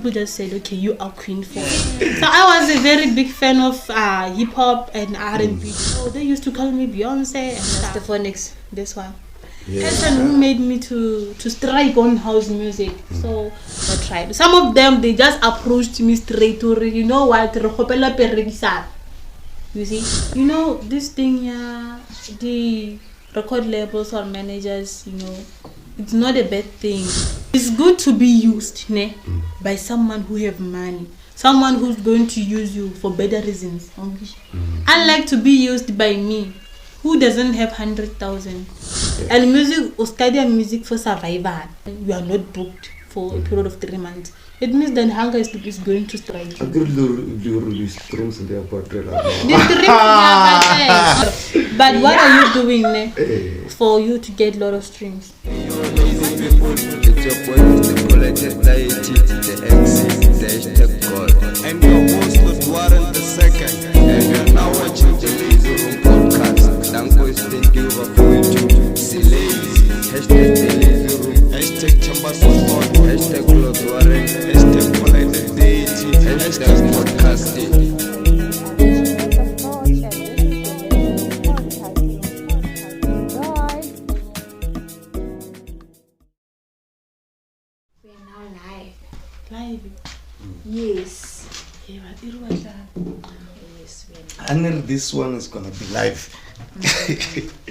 people just said, okay, you are Queen Fofy. So I was a very big fan of hip hop and R&B. So they used to call me Beyonce and Stephonix. This one. That's one who made me to strike on house music. So I tried. Some of them, they just approached me straight to, you know what, you see, you know this thing, the record labels or managers, you know, it's not a bad thing. It's good to be used by someone who have money, someone who's going to use you for better reasons. Unlike to be used by me, who doesn't have 100,000. And music, or study music for survival. You are not booked for a period of 3 months. It means that hunger is going to strike you. But what are you doing for you to get a lot of streams? It's your boy, the collected deity, the MC, the hashtag God. And your host was Warant the second. And you're now watching the Lazy Room podcast. Danko is taking over for YouTube. See lazy. Hashtag the Lazy Room. Hashtag Chamba Support. Hashtag Lord Warant. Hashtag collected deity. Hashtag podcasting. Yes. I know this one is gonna be live.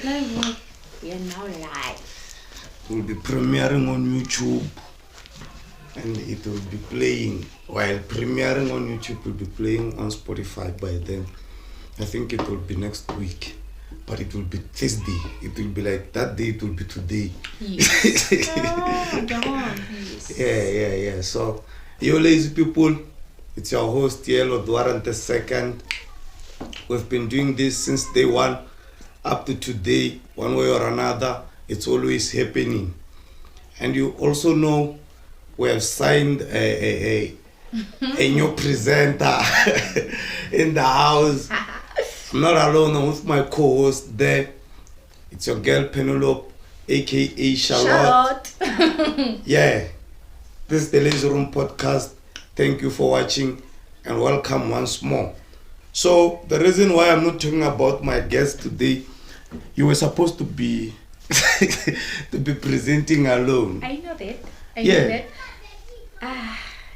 Live what? We are now live. It will be premiering on YouTube and it will be playing. While premiering on YouTube, will be playing on Spotify by then. I think it will be next week, but it will be Thursday. It will be like that day, it will be today. Yes. Yes. Yeah. So, you lazy people, it's your host here, Lord Warant the second. We've been doing this since day one up to today, one way or another. It's always happening. And you also know we have signed a new presenter in the house. I'm not alone, I'm with my co-host there. It's your girl Penelope, aka Charlotte. Yeah. This is the Lazy Room podcast. Thank you for watching and welcome once more. So the reason why I'm not talking about my guest today, you were supposed to be presenting alone. I know that. I know that.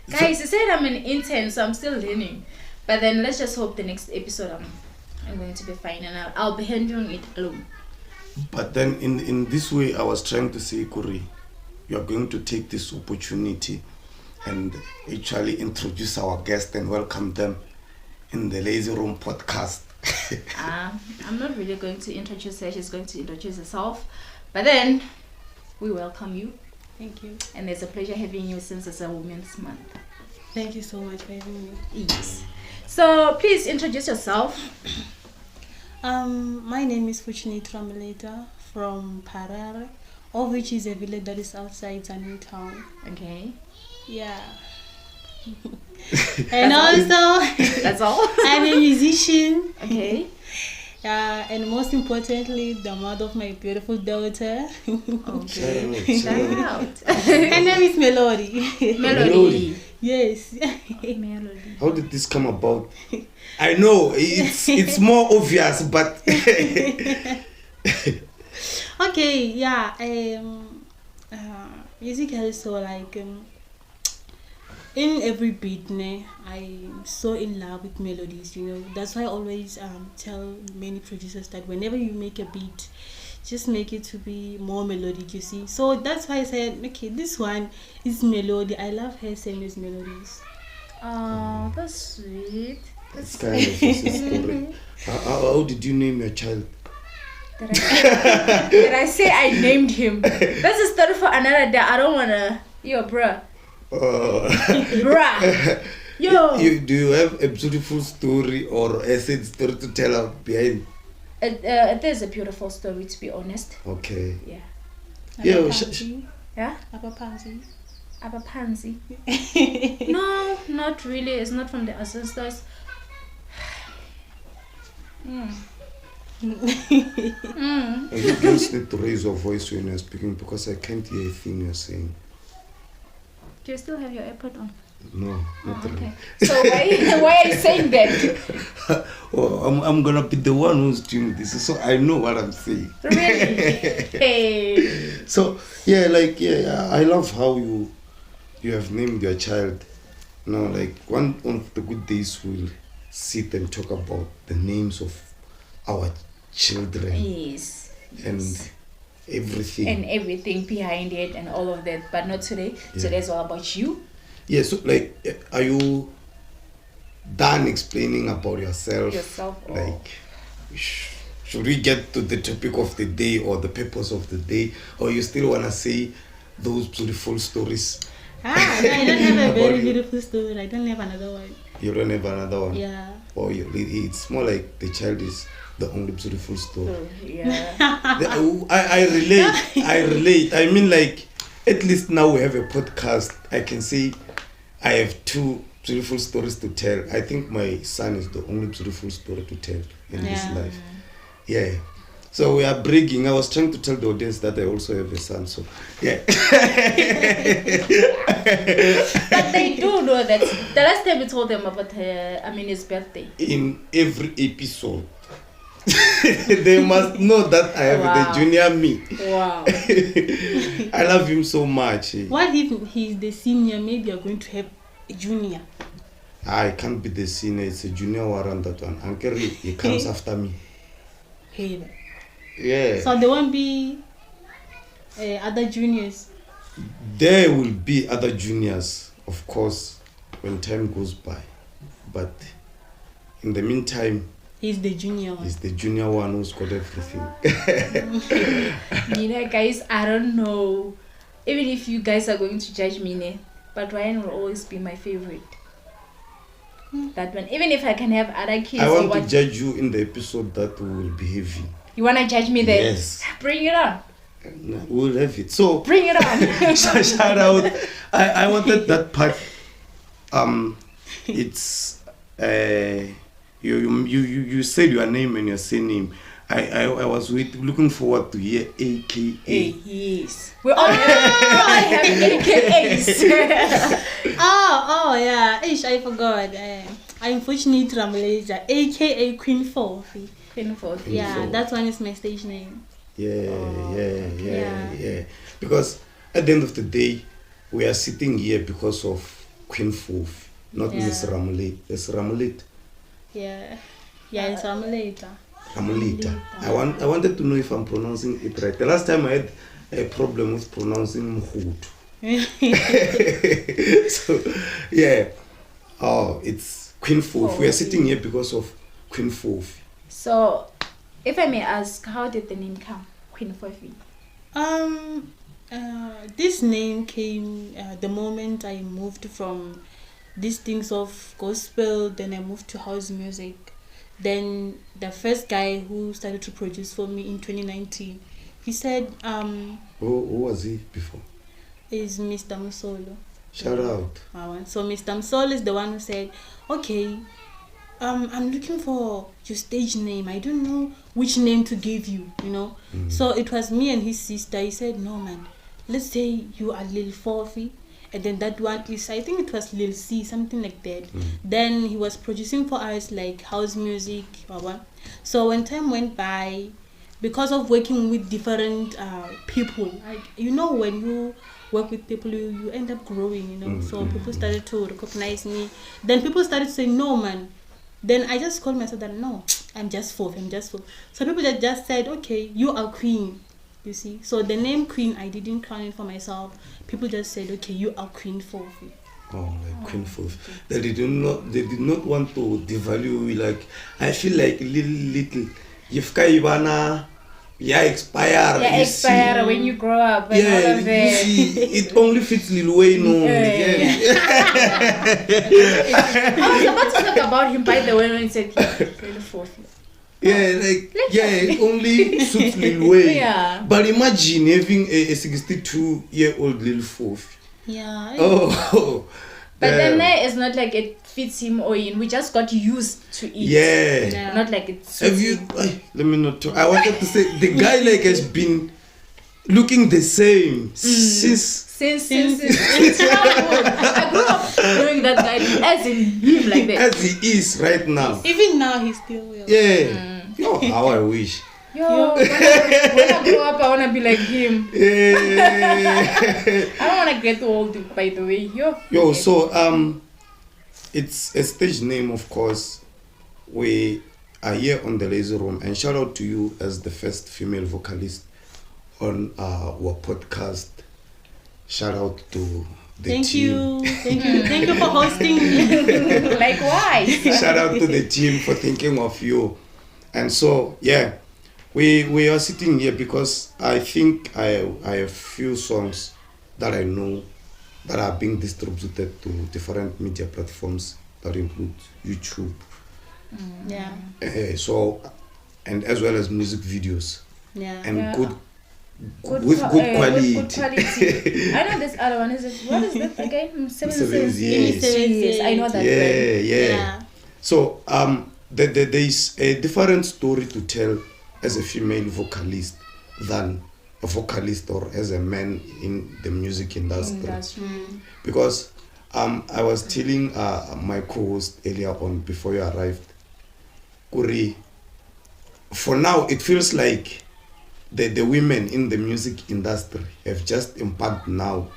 Guys, you said I'm an intern, so I'm still learning. But then let's just hope the next episode I'm going to be fine and I'll be handling it alone. But then in this way, I was trying to say, Kuri, you are going to take this opportunity and actually introduce our guest and welcome them in the Lazy Room podcast. I'm not really going to introduce her. She's going to introduce herself. But then, we welcome you. Thank you. And it's a pleasure having you since it's a Women's Month. Thank you so much for having me. Yes. So, please introduce yourself. My name is Fuchini Trameleta from Parare, of which is a village that is outside Zanui town. Okay. Yeah. And also, that's all. I'm a musician. Okay. And most importantly, the mother of my beautiful daughter. Okay. Shout out. Her name is Melody. Melody. Yes. Melody. How did this come about? I know it's more obvious, but okay, yeah. Music also like in every beat, I'm so in love with melodies. You know, that's why I always tell many producers that whenever you make a beat, just make it to be more melodic. You see, so that's why I said, okay, this one is melody. I love her singing these melodies. Oh, that's sweet. That's kind of a story. How did you name your child? Did I say I named him? That's a story for another day. I don't wanna. Yo, bruh. Bruh. Yo. Do you have a beautiful story or a sad story to tell us behind? There's a beautiful story, to be honest. Okay. Yeah. Yeah. Apa Pansy. Apa Pansy. No, not really. It's not from the ancestors. And you girls need to raise your voice when you're speaking because I can't hear a thing you're saying. Do you still have your AirPod on? No, not really. Okay. So why are you saying that? Well, I'm gonna be the one who's doing this, so I know what I'm saying. Really? Hey. So I love how you have named your child. You know, like one of the good days we'll sit and talk about the names of our children Yes. and everything. And everything behind it and all of that, but not today. Yeah. Today's all about you. Yeah, so are you done explaining about yourself? Or- Like, should we get to the topic of the day or the purpose of the day, or you still wanna say those beautiful stories? No, I don't have a About very you. beautiful story. I don't have another one. You don't have another one? Yeah. Or it's more like the child is the only beautiful story. So, yeah. I relate. I mean, like, at least now we have a podcast. I can say I have two beautiful stories to tell. I think my son is the only beautiful story to tell in his life. Yeah. So we are bragging. I was trying to tell the audience that I also have a son. So, yeah. But they do know that. The last time we told them about his birthday. In every episode, they must know that I have the junior me. Wow. I love him so much. What if he's the senior? Maybe you're going to have a junior. I can't be the senior. It's a junior Warant, that one. Uncle, he comes after me. Hey. Yeah. So there won't be other juniors. There will be other juniors, of course, when time goes by. But in the meantime, He's the junior one. he's the junior one who's got everything. Guys, I don't know. Even if you guys are going to judge me, but Ryan will always be my favorite. That one. Even if I can have other kids. I want to judge you in the episode that we will be having. You want to judge me there? Yes. Bring it on. We'll have it. So, Bring it on. shout out. I wanted that part. It's you said your name and your surname. I was looking forward to hear AKA. Yes. We all have AKAs. Oh yeah. Ish, I forgot. I'm fortunate Malaysia, aka Queen Fofy. Yeah, that one is my stage name. Yeah. Because at the end of the day, we are sitting here because of Queen Fofy, not Miss Ramulet. It's Ramulet. Yeah, it's Ramaleta. Ramaleta. I wanted to know if I'm pronouncing it right. The last time I had a problem with pronouncing Mhutu. So, yeah. Oh, it's Queen Fofy. We are sitting here because of Queen Fofy. So, if I may ask, how did the name come, Queen Fofy? This name came the moment I moved from these things of gospel, then I moved to house music. Then the first guy who started to produce for me in 2019, he said, Who was he before? Is Mr. Musolo. Shout out. So Mr. Musolo is the one who said, okay, I'm looking for your stage name. I don't know which name to give you, So it was me and his sister. He said, no man, let's say you are Lil Fofy. And then that one is, I think it was Lil C, something like that. Then he was producing for us like house music. So when time went by, because of working with different people, like, when you work with people, you end up growing, So people started to recognize me. Then people started saying, no man. Then I just called myself that, no, I'm just Fofy. So people just said, okay, you are Queen. You see, so the name Queen, I didn't crown it for myself. People just said, okay, you are Queen Fofy. Queen Fofy. They did not want to devalue you. Like, I feel like little. If expire. Yeah, expire when you grow up. And all of you see, it only fits Lil Wayne. I was about to talk about him, by the way, when he said Queen Fofy. It only suits Lil Wayne. Yeah. But imagine having a 62-year-old Lil Fofy. Yeah. But then it's not like it fits him or in. We just got used to it. Yeah. Not like it's. Have you? Let me not talk. I wanted to say the guy has been looking the same since Since childhood. I grew up knowing that guy as in him like that. as he is right now. Even now, he still will. Yeah. Yo, how I wish. Yo, when I grow up, I wanna be like him. Yeah. I don't wanna get old, by the way. Yo, so it's a stage name, of course. We are here on the Lazy Room, and shout out to you as the first female vocalist on our podcast. Shout out to the team. Thank you for hosting me. Likewise. Shout out to the team for thinking of you. And so, yeah, we are sitting here because I think I have few songs that I know that are being distributed to different media platforms that include YouTube. Yeah. So, and as well as music videos. Yeah. And Good good quality. Good quality. I know this other one. What is that again? 7 Yes. Yes, I know that. Yeah. So there is a different story to tell as a female vocalist than a vocalist or as a man in the music industry. Because I was telling my co-host earlier on before you arrived, Kuri, for now it feels like the women in the music industry have just embarked now.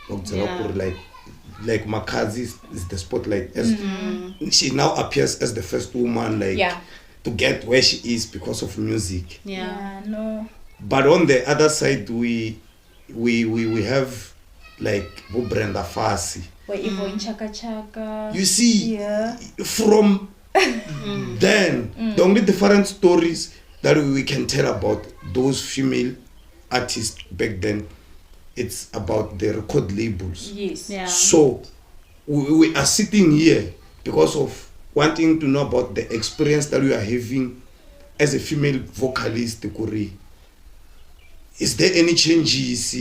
Like Makazi is the spotlight as she now appears as the first woman to get where she is because of music. No. But on the other side we have like Brenda Fassie. In Chaka Chaka. You see, from then the only different stories that we can tell about those female artists back then, it's about the record labels. Yes. Yeah. So we are sitting here because of wanting to know about the experience that we are having as a female vocalist. Kuri, is there any changes?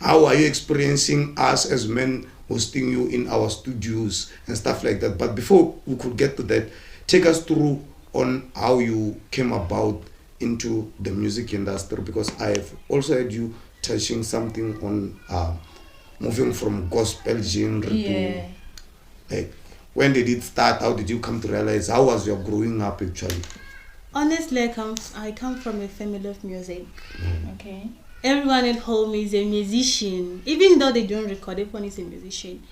How are you experiencing us as men hosting you in our studios and stuff like that? But before we could get to that, take us through on how you came about into the music industry, because I've also heard you touching something on moving from gospel genre to like, when did it start? How did you come to realize? How was your growing up actually? Honestly, I come from a family of music. Okay. Everyone at home is a musician, even though they don't record. Everyone is a musician.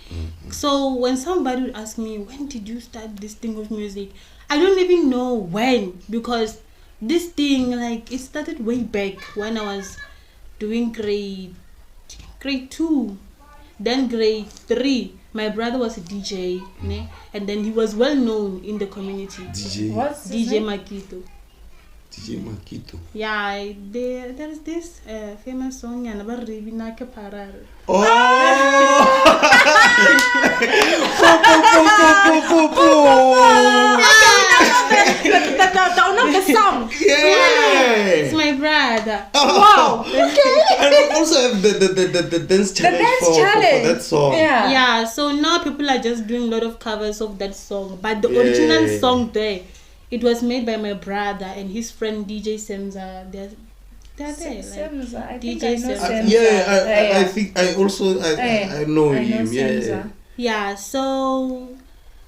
So when somebody would ask me, when did you start this thing of music? I don't even know when, because this thing, like, it started way back when I was doing grade 2, then grade 3. My brother was a DJ, and then he was well known in the community. What's his DJ name? Makito. DJ Makito. Yeah, there's this famous song, and about Ribina Keparar. Oh! The song. Yeah! It's my brother. Wow. And we also have the dance challenge for that song. Yeah, so now people are just doing a lot of covers of that song, but the original song there, it was made by my brother and his friend DJ Semza. They're there. Semza. I think DJ I know Semza. Semza. I think I also I know him. Semza. Yeah, so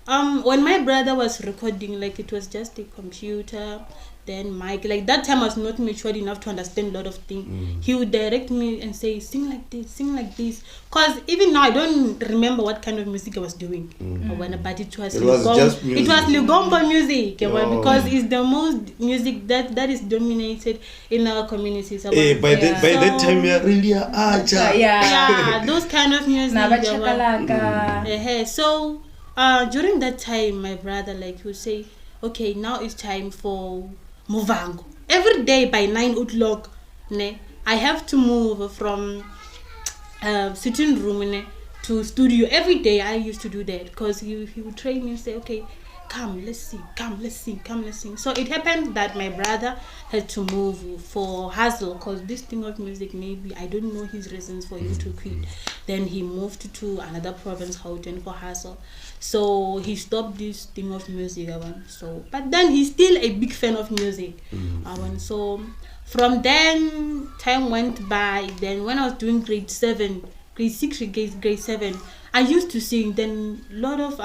when my brother was recording, like, it was just a computer, then mic. Like, that time I was not matured enough to understand a lot of things. He would direct me and say, sing like this. Because even now I don't remember what kind of music I was doing. But it was just music. It was Lugombo music, because it's the most music that is dominated in our communities. By that time you're really yeah, those kind of music. Chakalaka. So during that time, my brother, like, would say, okay, now it's time for Muvango. Every day by 9 o'clock, I have to move from sitting room to studio. Every day I used to do that, because he would train me and say, okay, come, let's sing. So it happened that my brother had to move for hustle, because this thing of music, maybe, I don't know his reasons for him to quit. Then he moved to another province, Gauteng, for hustle. So he stopped this thing of music. So, but then he's still a big fan of music. So from then, time went by. Then when I was doing grade 7, grade 6, grade 7, I used to sing. Then a lot of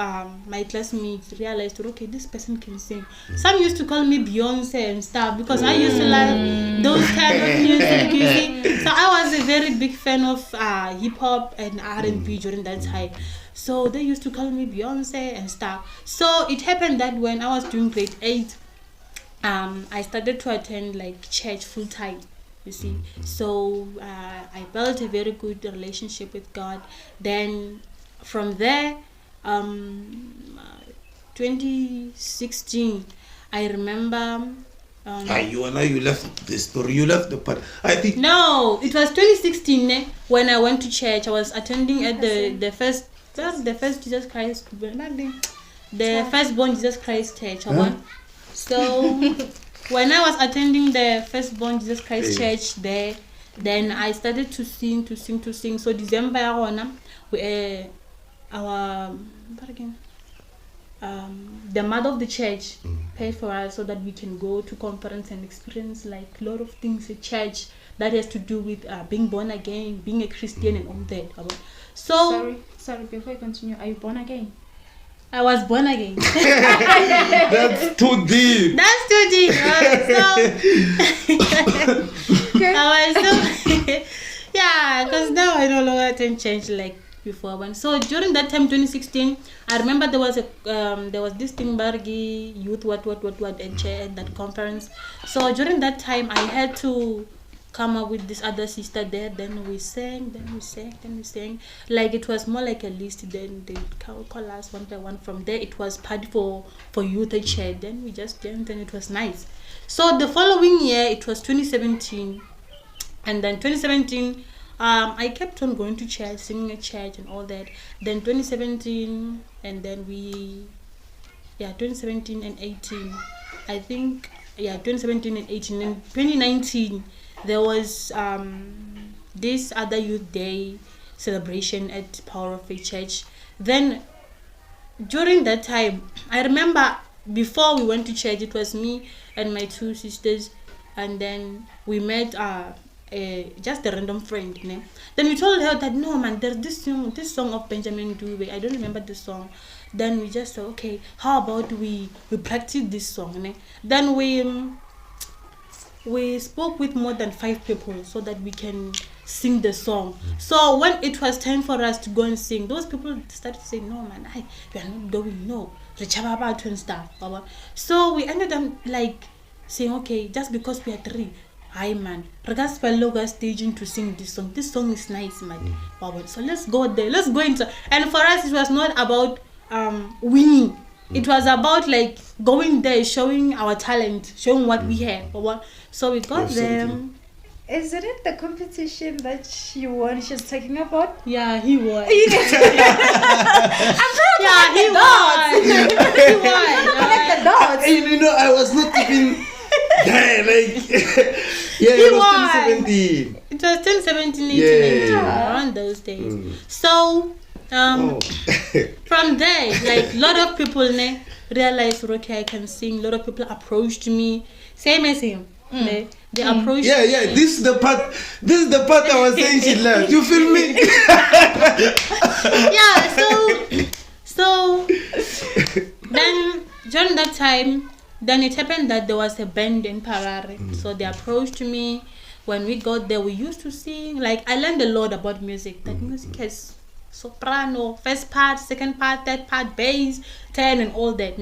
my classmates realized, okay, this person can sing. Some used to call me Beyonce and stuff because I used to like those kind of music, you see. So I was a very big fan of hip hop and R&B during that time. So they used to call me Beyonce and stuff. So it happened that when I was doing grade 8, I started to attend like church full time, you see. So I built a very good relationship with God. Then from there, 2016, I remember. You left the story. You left the part. I think. No, it was 2016 when I went to church. I was attending at the first Jesus Christ, the firstborn Jesus Christ church. So when I was attending the firstborn Jesus Christ church there, then I started to sing. So December, the mother of the church paid for us so that we can go to conference and experience like a lot of things at church that has to do with being born again, being a Christian and all that. So sorry, before you continue, are you born again? I was born again. That's too deep. That's too deep. Because now I no longer attend church like before. So during that time, 2016, I remember there was this thing Bargi youth what and chair at that conference. So during that time, I had to come up with this other sister there. Then we sang. Like it was more like a list. Then they call us one by one. From there, it was party for youth and chair. Then we just danced and it was nice. So the following year, it was 2017, and then 2017. I kept on going to church, singing at church and all that. Then 2017 and then 2017 and 18. I think 2017 and 18. And 2019 there was this other youth day celebration at Power of Faith Church. Then during that time, I remember before we went to church, it was me and my two sisters, and then we met just a random friend. Then we told her that no man, there's this song of Benjamin Dube. I don't remember the song. Then we just said, okay, how about we practice this song? Then we spoke with more than 5 people so that we can sing the song. So when it was time for us to go and sing, those people started to say, no man, we are not going, no, and stuff. So we ended up like saying, okay, just because we are 3, hi man, regards Loga staging to sing this song. This song is nice, man. So let's go there. Let's go into. And for us, it was not about winning. It was about like going there, showing our talent, showing what we have. So we got them. Isn't it the competition that she won? She's talking about. Yeah, he won. I'm trying to he won. He won. connect the dots. I was not even. It was 2017. It was 2017, 18, around those days. So, from there, like a lot of people realized, okay, I can sing. A lot of people approached me, same as him. They approached me. This is the part I was saying she left. You feel me? So then during that time, then it happened that there was a band in Parare. So they approached me. When we got there, we used to sing. Like I learned a lot about music. That music has soprano, first part, second part, third part, bass, 10 and all that.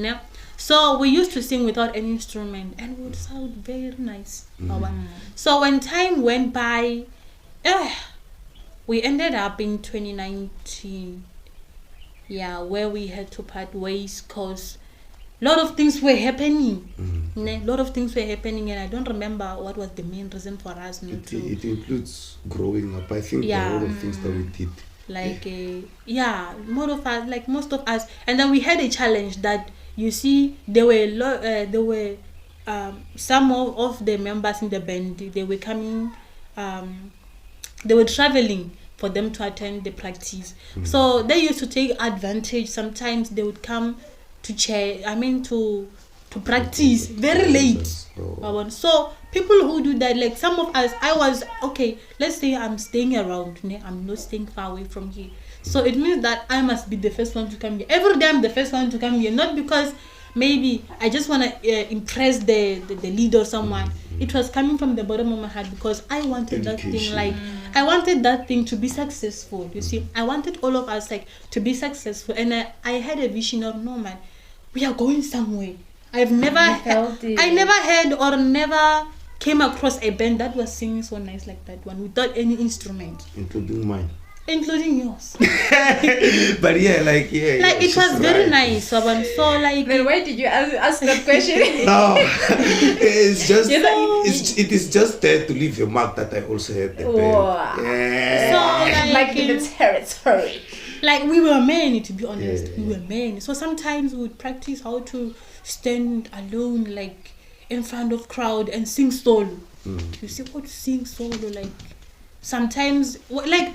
So we used to sing without any instrument and it would sound very nice. So when time went by, we ended up in 2019. Where we had to part ways because a lot of things were happening. A lot of things were happening, and I don't remember what was the main reason for us not to. It includes growing up. I think there are a lot of things that we did. Most of us, and then we had a challenge that you see there were some of the members in the band. They were coming. They were traveling for them to attend the practice. So they used to take advantage. Sometimes they would come to to practice very late. So people who do that, like some of us, I was okay. Let's say I'm staying around. I'm not staying far away from here. So it means that I must be the first one to come here. Every day I'm the first one to come here, not because maybe I just want to impress the leader or someone. It was coming from the bottom of my heart because I wanted that thing, like I wanted that thing to be successful. You see, I wanted all of us like to be successful, and I had a vision of, no man, we are going somewhere. I never heard or never came across a band that was singing so nice like that one without any instrument, including mine. Including yours. But it was very nice. So like. Then why did you ask that question? No, it's just it is just there to leave your mark that I also had the band. Yeah. So like in the territory. Like we were many, to be honest. We were many. So sometimes we would practice how to stand alone, like in front of crowd and sing solo. You see what sing solo, like sometimes like.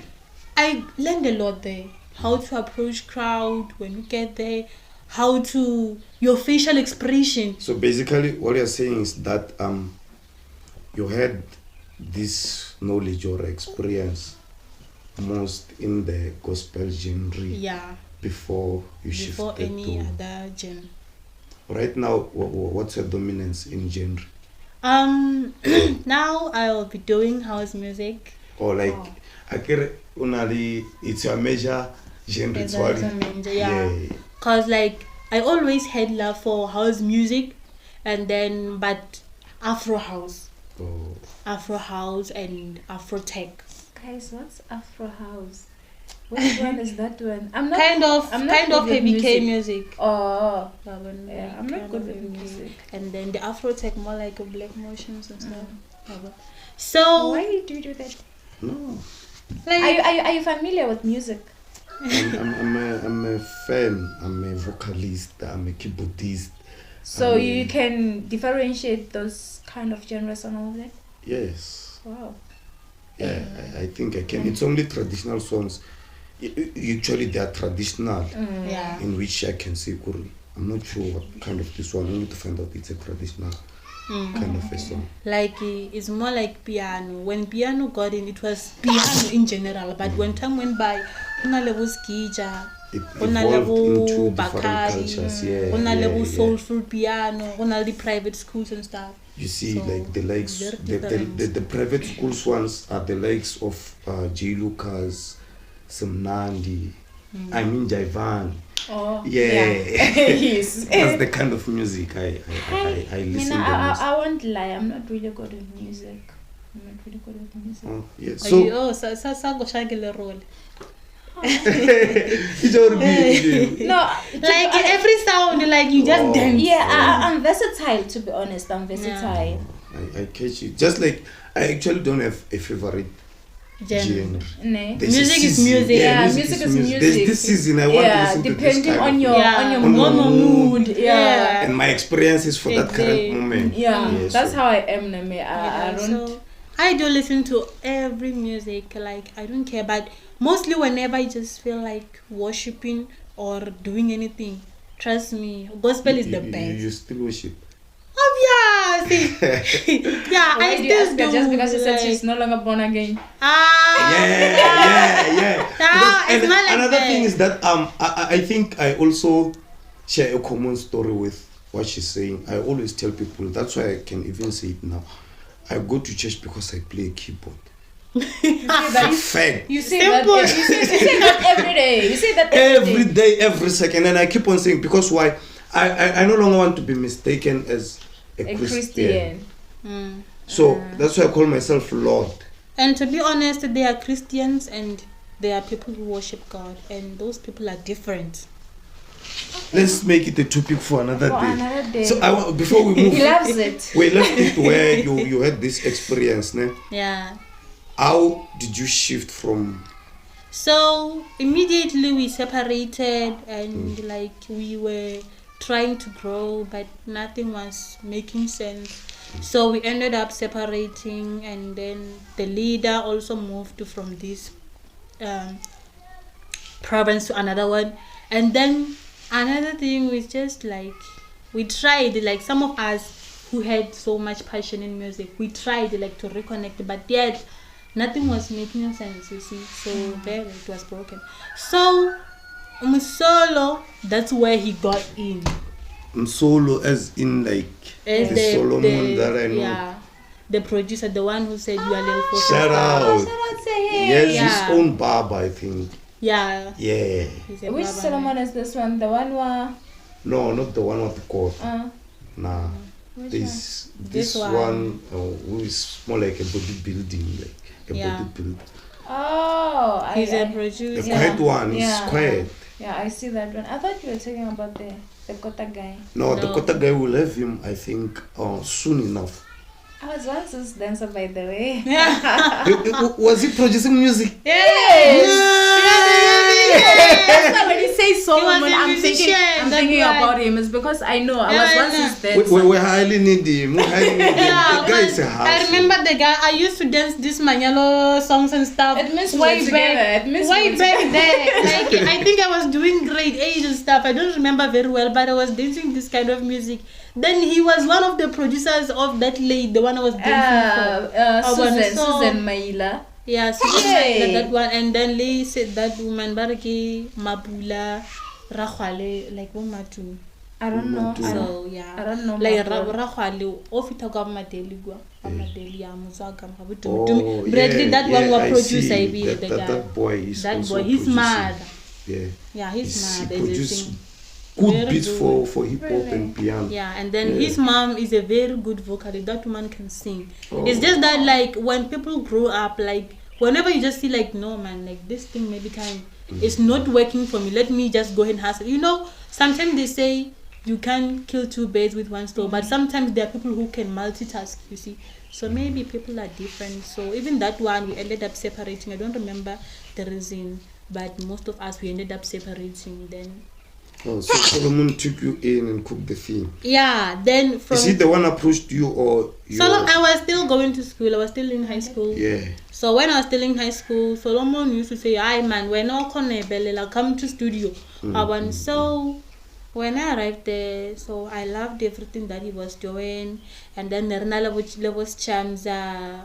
I learned a lot there. How to approach crowd when you get there, how to your facial expression. So basically, what you're saying is that you had this knowledge or experience most in the gospel genre. Yeah. Before you shifted before any to other genre. Right now, what's your dominance in genre? Now I'll be doing house music. Or like. It's your major genre. Yeah. Cause like I always had love for house music, and then but Afrohouse. Afrohouse and Afrotech. Guys, what's Afrohouse? Which one is that one? I'm not kind of heavy K music. Oh, yeah, I'm not good with music. And then the Afrotech more like a black motions and stuff. So why did you do that? No. Like, are you familiar with music? I'm a fan. I'm a vocalist. I'm a keyboardist. So you can differentiate those kind of genres and all of that? Yes. Wow. Yeah, I think I can. It's only traditional songs. Usually they are traditional. In which I can say, I'm not sure what kind of this one. I need to find out it's a traditional kind of a song. Like it's more like piano. When piano got in, it was piano in general. But when time went by, una level skija, una level bakari, una level soulful piano, una the private schools and stuff. You see, so, like the likes, the private schools ones are the likes of J. Lucas, Simnandi, I mean Jaivan. Oh, yeah. Yes. That's the kind of music I listen to. I won't lie, I'm not really good at music. Oh, yeah. No, like every sound, like you just dance. Yeah, I'm versatile, to be honest. I'm versatile. I catch you. Just like I actually don't have a favorite genre. Music is music. Yeah, music is music. There's this season I want to listen to this depending on your mood. Yeah. And my experiences for that current moment. Yeah, that's how I am, Name. I do listen to every music, like I don't care, but mostly whenever I just feel like worshiping or doing anything, trust me, gospel is the best. You still worship? Obviously. Yeah, I still do. Just because you said she's no longer born again. Yeah. It's not like another that. thing is that I think I also share a common story with what she's saying. I always tell people, that's why I can even say it now. I go to church because I play a keyboard. You say You that every day. You say that every day, every second, and I keep on saying, because why? I no longer want to be mistaken as a Christian. So that's why I call myself Lord. And to be honest, they are Christians and they are people who worship God, and those people are different. Let's make it a topic for another day. So before we move, he loves it. Wait, let's get to where you had this experience, ne? Yeah. How did you shift from? So immediately we separated, and like we were trying to grow, but nothing was making sense. So we ended up separating, and then the leader also moved from this province to another one. And then another thing was just like we tried, like some of us who had so much passion in music, we tried like to reconnect, but yet nothing was making sense, you see. So there it was broken. So Msolo, that's where he got in. Solo as in like As the Solomon that I know. Yeah, the producer, the one who said you are little for Shout out. Shout out to him. He has Yeah. his own barber, I think. Yeah. Yeah. He's a Which barber. Solomon is this one? The one where No, not the one with the court. Nah. which This This one one. who is more like a bodybuilding, like a Yeah. bodybuild. Oh, He's a The producer. quiet one is Yeah. quiet. Yeah, I see that one. I thought you were talking about the Kota guy. No, the No. Kota guy will have him, I think, soon enough. I was once this dancer, by the way. Was he producing music? That's why when you say Solomon, was a I'm musician, thinking that's why. about him. It's because I know I was Yeah, once yeah. his dancer. We highly need him. We highly need him. Yeah, The guy is a but house. I remember the guy. I used to dance this Manyalo songs and stuff. It means we way were back, together. It means we way were back there. Like I think I was doing grade 8 and stuff. I don't remember very well, but I was dancing this kind of music. Then he was one of the producers of that lady, the one I was dancing for. Susan Maila. Yeah, so Yay. that one. And then Lee said that woman, Baraki, Mabula, Rakhwale, like Womatu. I don't know. So yeah, I don't know like Mabula. Rakhwale, ofita kwa Madeli gwa, Madeli ya Muzaga Mabutu. Oh, Bradley, that one was I producer. see. I be the guy. That boy is That also boy, he's producing. mad. Yeah. Yeah, he's He mad. produces Very good beats good. for hip hop and piano. Yeah, and then Yeah. his mom is a very good vocalist. That woman can sing. Oh. It's just that like when people grow up, like whenever you just see like no man, like this thing maybe it's not working for me. Let me just go ahead and hustle. You know, sometimes they say you can't kill two birds with one stone, but sometimes there are people who can multitask. You see, so maybe people are different. So even that one, we ended up separating. I don't remember the reason, but most of us we ended up separating. Then Oh, so Solomon took you in and cooked the thing. yeah, then from Is he the one approached you or you? Solomon, I was still going to school. I was still in high school. Yeah. So when I was still in high school, Solomon used to say, "Hi man, we're not gonna come to studio." So when I arrived there, so I loved everything that he was doing, and then Nernala was Chamza,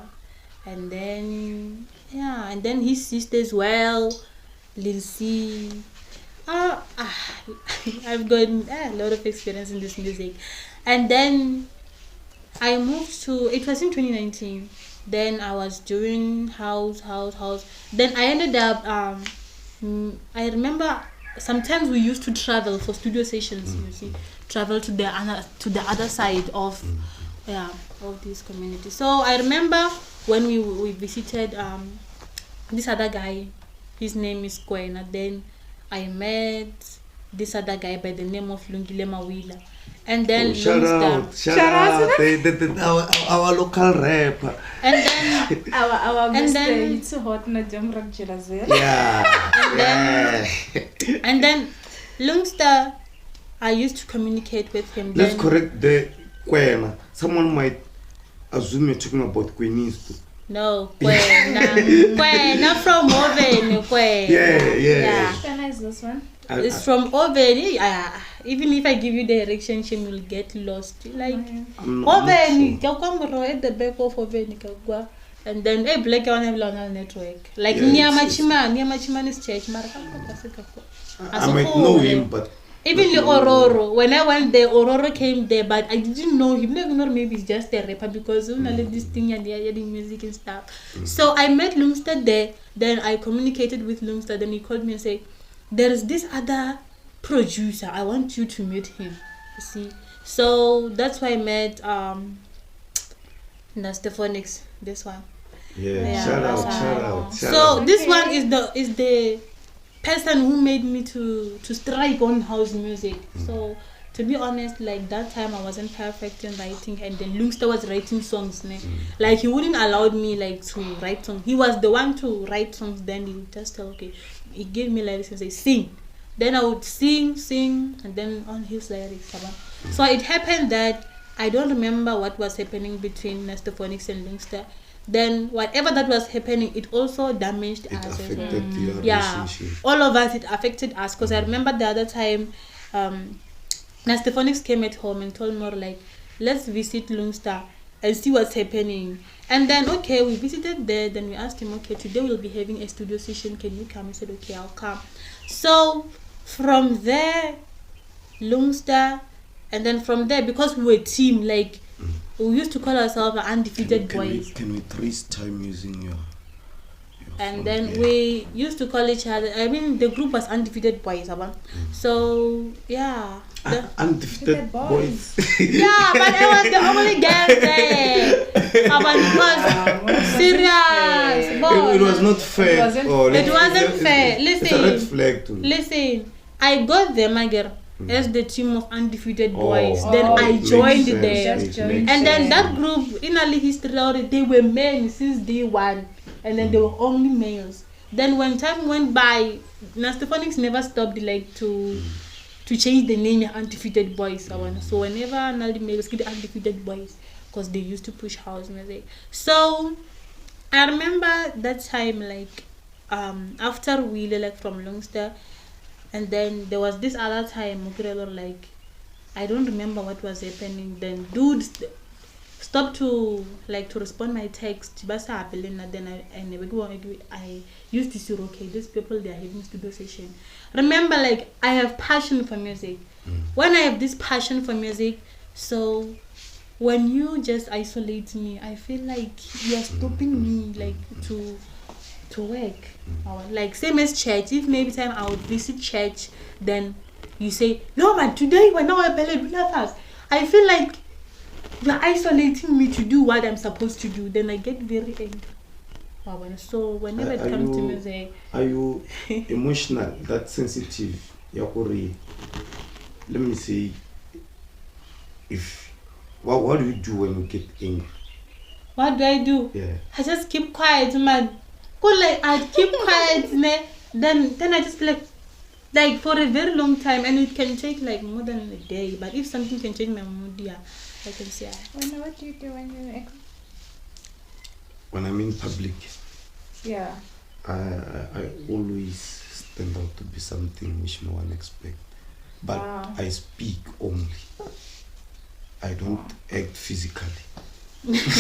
and then and then his sisters well, Lindsay. I've got a lot of experience in this music, and then I moved to. It was in 2019. Then I was doing house. Then I ended up. I remember sometimes we used to travel for studio sessions. You see, travel to the other side of of this community. So I remember when we visited this other guy. His name is Kwena. Then I met this other guy by the name of Lungile Mawila. And then Shout out, our local rapper. And then Our And Mr. then- It's hot na Jamrak Jirazel. Yeah. and then Lungster, I used to communicate with him. Let's then, correct the Kwena. Someone might assume you're talking about Queenies. No, Kwena from Oven. Kwena. Yeah. Which one is this one? It's from Oven. Even if I give you the direction, she will get lost. Like I'm not Oven, sure. at the back of Oven. And then black on a network. Like Yeah, Niamachiman is church. I might know him, but Even the Ororo, when I went there, Ororo came there, but I didn't know him. Never know, maybe it's just a rapper because you know this thing and they're hearing music and stuff. So I met Lungster there. Then I communicated with Lungster. Then he called me and said, "There is this other producer. I want you to meet him." You see. So that's why I met Stephonix. This one. yeah, shout out. So this one is the person who made me to strike on house music. So to be honest, like that time I wasn't perfect in writing, and then Lungster was writing songs. Like he wouldn't allow me like to write songs. He was the one to write songs. Then he would just tell, okay, he gave me lyrics and say sing. Then I would sing, and then on his lyrics. So it happened that I don't remember what was happening between Stephonix and Lungster. then whatever that was happening, it also damaged It us as well. affected your Yeah, relationship. all of us, it affected us. Because I remember the other time, Nastephonix came at home and told me like, let's visit Lungstar and see what's happening. And then okay, we visited there. Then we asked him, okay, today we'll be having a studio session. Can you come? He said, okay, I'll come. So from there, Lungstar, and then from there, because we were a team, like we used to call ourselves undefeated boys. Can we trace time using your And phone? then Yeah. we used to call each other. I mean, the group was undefeated boys, so yeah. Undefeated boys. Yeah, but I was the only girl there. Because serious, It was not fair. It wasn't- It wasn't fair. It's a red Listen, flag to listen. I got them, my girl, as the team of undefeated boys. Oh. Then Oh, I makes joined sense, there. makes joined. And then sense. that group, in early history, already they were men since day one, and then they were only males. Then when time went by, Nastephonix never stopped like to change the name Undefeated Boys. So whenever Naldi males get Undefeated Boys, because they used to push house music. So I remember that time, like after we like from Lungstar, and then there was this other time, like I don't remember what was happening. Then dude stopped to respond my text. Then I used to say, okay, these people, they are having studio session. Remember, like I have passion for music. When I have this passion for music, so when you just isolate me, I feel like you are stopping me like to work. Like same as church. If maybe time I would visit church, then you say, no man, today we're not a fast. I feel like you're isolating me to do what I'm supposed to do. Then I get very angry. So whenever it comes to music, are you emotional, that sensitive? Yakuri, let me say, what do you do when you get angry? what do I do? Yeah. I just keep quiet, man. Good, like I keep quiet, ne? Then I just like for a very long time, and it can take like more than a day. But if something can change my mood, yeah, I can say. What do you do when you're angry? When I'm in public, Yeah. I always stand out to be something which no one expects. But Wow. I speak only. I don't act physically. Because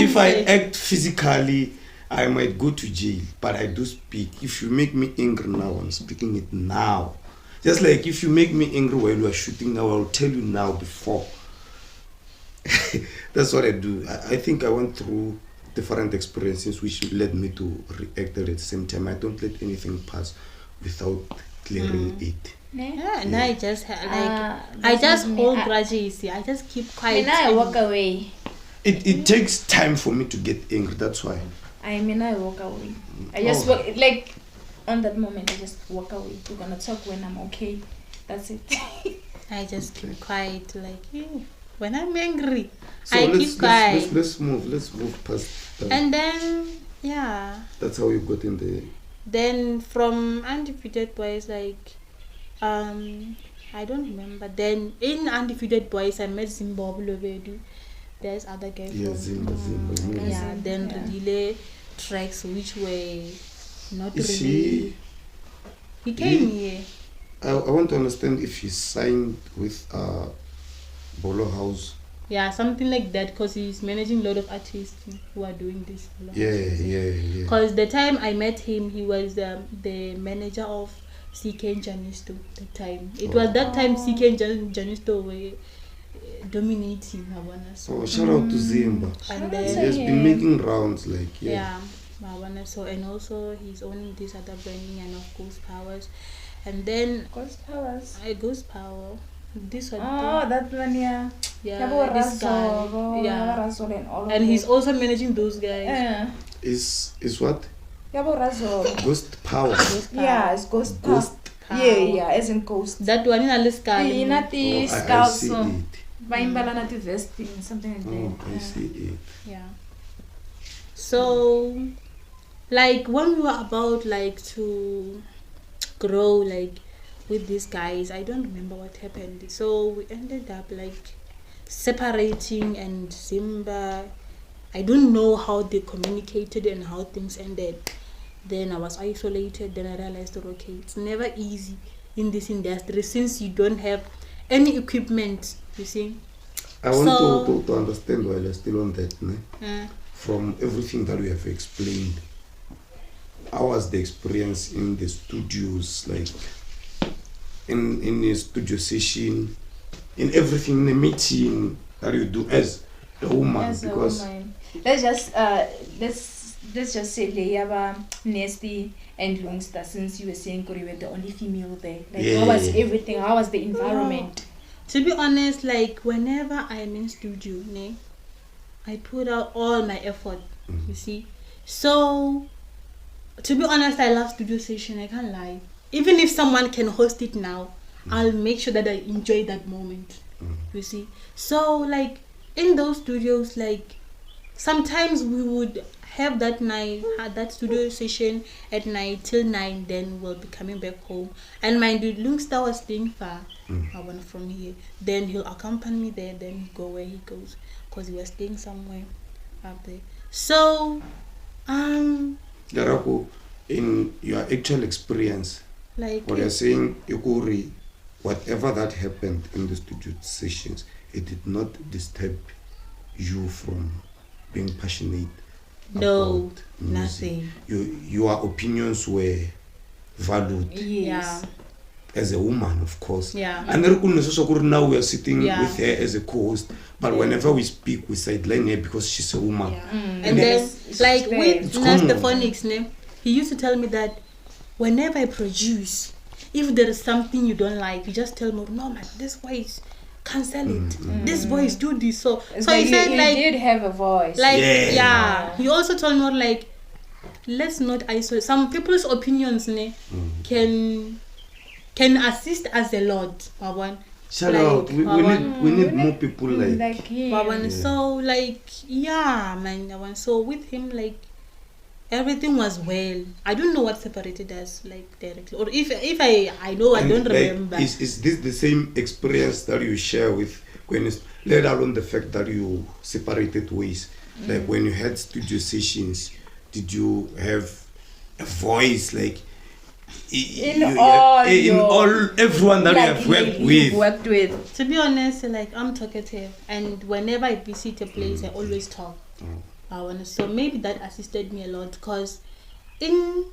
if I act physically, I might go to jail. But I do speak. If you make me angry now, I'm speaking it now. Just like if you make me angry while you are shooting now, I'll tell you now before. That's what I do. I think I went through different experiences which led me to react at the same time. I don't let anything pass without clearing it. Yeah, and I just I that's just not me. hold grudges. I just keep quiet. I walk away. It takes time for me to get angry. That's why. I walk away. I just walk, like on that moment. I just walk away. We're gonna talk when I'm okay. That's it. I just keep quiet. Like when I'm angry, So I keep quiet. let's move past that. And then yeah. That's how you got in the. Then from Undefeated Boys, like I don't remember. Then in Undefeated Boys, I met Zimbabwe Lovedu. There's other guy from Zimba. yeah. Then relay tracks which were not Is really. He came here. I want to understand if he signed with Bolo House. Yeah, something like that, because he's managing a lot of artists who are doing this. Yeah. Because the time I met him, he was the manager of CK and Janisto. The time it was that time CK and Janisto were dominating Havana. So shout out to Zimba. And He then has been making rounds like yeah, Havana. So and also he's owning this other branding and of Ghost Powers, and then Ghost powers. Ghost Power. This one. Oh, that one, yeah. Yeah, this guy. Yeah, And all and he's also managing those guys. yeah. Is what? Yabo Razor. Ghost Power. Ghost Power. Yeah, it's ghost power. Ghost. Yeah, as in ghost. That one in Alaska. Inati I scouts. see So it. Baimbala to vesting, something like Oh, that. I see it. Yeah. So, like when we were about like to grow like with these guys, I don't remember what happened. So we ended up like separating, and Zimba I don't know how they communicated and how things ended. Then I was isolated. Then I realized that okay, it's never easy in this industry since you don't have any equipment. You see. I want to understand while you're still on that, from everything that we have explained. How was the experience in the studios, like in a studio session, in everything, in the meeting that you do as a woman? As because a woman. Let's just say Leaba, Nesty, and Lungster, since you were saying you were the only female there. Like, how was everything? How was the environment? To be honest, like whenever I'm in studio, I put out all my effort. You see, so to be honest, I love studio session. I can't lie. Even if someone can host it now, I'll make sure that I enjoy that moment. You see, so like in those studios, like sometimes we would have that studio session at night till 9. Then we'll be coming back home. And mind you, Lungster was staying far. I went from here. Then he'll accompany me there. Then he'll go where he goes, because he was staying somewhere up there. So, Darako, in your actual experience, like what you're saying, Yukuri, whatever that happened in the studio sessions, it did not disturb you from being passionate. No, about music. nothing. Your opinions were valued. Yeah. As a woman, of course. Yeah. And now we are sitting with her as a co-host, but whenever we speak, we sideline her because she's a woman. Yeah. And then, like with Stephonics, he used to tell me that whenever I produce, if there is something you don't like, you just tell me, no man, this voice, cancel it. This voice, do this. So he said, like, did have a voice. Like, he also told me, like, let's not isolate. Some people's opinions can assist us a lot. Shout out. We need more people like him. So like man, so with him, like everything was well. I don't know what separated us, like directly, or if I know, I don't remember. Is this the same experience that you share with Gwen? Let alone the fact that you separated ways. Like when you had studio sessions, did you have a voice like? In all everyone that you have worked with. To be honest, like I'm talkative, and whenever I visit a place, I always talk. So maybe that assisted me a lot, because in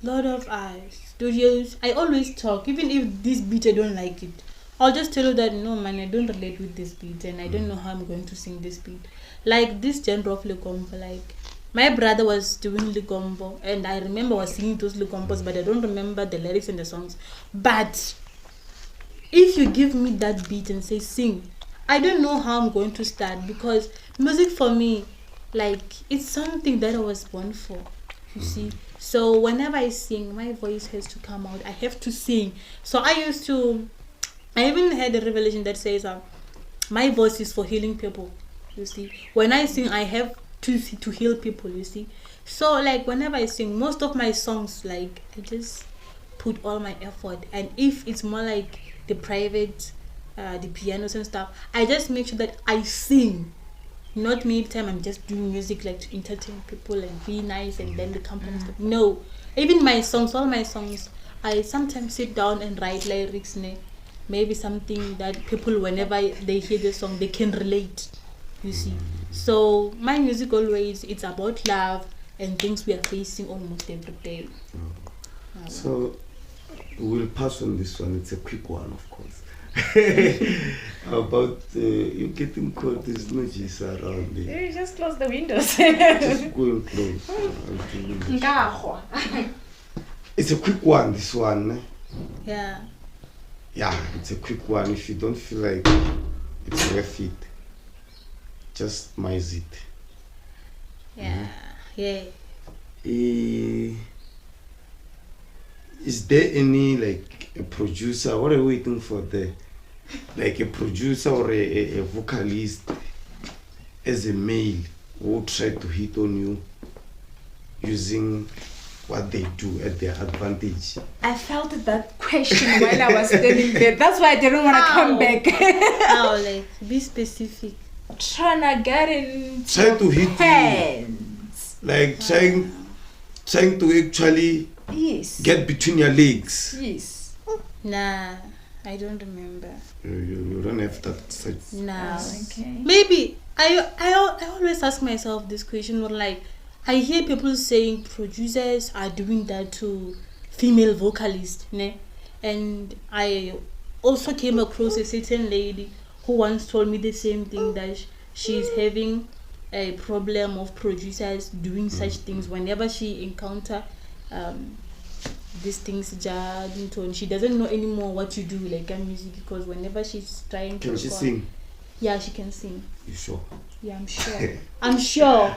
a lot of studios, I always talk. Even if this beat I don't like it, I'll just tell you that no man, I don't relate with this beat, and I don't know how I'm going to sing this beat. Like this genre of Legombo, like. My brother was doing Legombo, and I remember was singing those Legombos, but I don't remember the lyrics and the songs. But if you give me that beat and say sing, I don't know how I'm going to start, because music for me, like, it's something that I was born for, you see. So whenever I sing, my voice has to come out. I have to sing. So I even had a revelation that says, my voice is for healing people, you see. When I sing, I have to heal people, you see. So like whenever I sing, most of my songs, like I just put all my effort, and if it's more like the private the pianos and stuff, I just make sure that I sing. Not many time I'm just doing music like to entertain people and be nice and then the company stuff. No, even my songs, all my songs, I sometimes sit down and write lyrics, maybe something that people, whenever they hear the song, they can relate, you see. So my music always, it's about love and things we are facing almost every day. So we'll pass on this one. It's a quick one, of course. About you getting cold, there's no juice around there. You just close the windows. Just go and close. It's a quick one, this one. Yeah, it's a quick one. If you don't feel like it's worth it, just mice it. Is there any like a producer? What are you waiting for there? Like a producer or a vocalist as a male who try to hit on you using what they do at their advantage? I felt that question while I was standing there. That's why I didn't want to come back. Like be specific. trying to get in. Trying to hit you. hands. Like trying to actually Yes. get between your legs. Yes. Nah, I don't remember. You don't have that such. Nah. Okay. Maybe I always ask myself this question, or like I hear people saying producers are doing that to female vocalists, ne? And I also came across a certain lady who once told me the same thing, that she's having a problem of producers doing such things whenever she encounter these things. She doesn't know anymore what to do like music, because whenever she's trying to Can she record- sing? Yeah, she can sing. You sure? Yeah, I'm sure. I'm sure.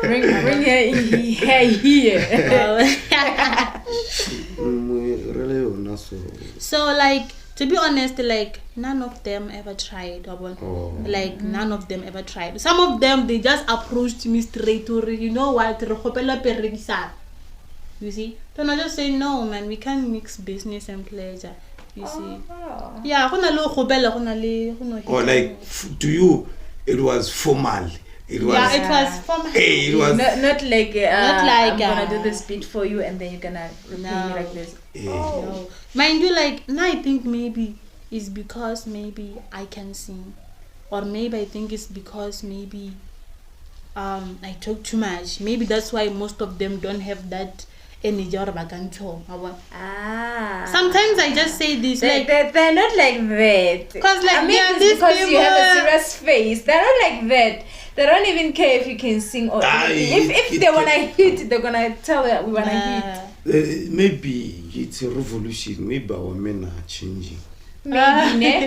Bring her here. Really, so. So like, to be honest, like none of them ever tried. Like none of them ever tried. Some of them, they just approached me straight to, you know what, you see. Then I just say, no man, we can't mix business and pleasure. You see. Yeah, Or like, to you, it was formal. It was. Yeah, it was from. Hey, it was. Not like like, I'm gonna do this beat for you and then you're gonna repay me like this. No. Mind you, like now I think maybe it's because maybe I can sing, or maybe I think it's because maybe I talk too much. Maybe that's why most of them don't have that energy or baganto. Sometimes I just say this, like they're not like that. Because like, I mean, yeah, it's these because you have a people- serious face. They're not like that. They don't even care if you can sing or if they wanna hit, they're gonna tell that we wanna hit. Maybe it's a revolution. Maybe our men are changing. Maybe, ne?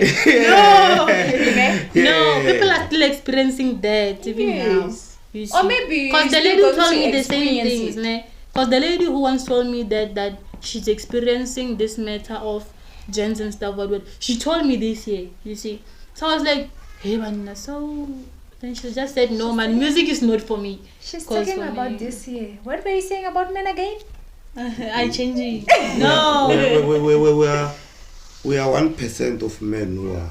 No, people are still experiencing that even now. Yes. You see. Or maybe Because the you're lady still told going me to the same experience things, it. ne? Because the lady who once told me that she's experiencing this matter of gens and stuff, what she told me this year, you see. So I was like, hey man, so then she just said, no man, music is not for me. She's 'Cause talking for about me- this year. What were you saying about men again? I changing. No. We are 1% of men who are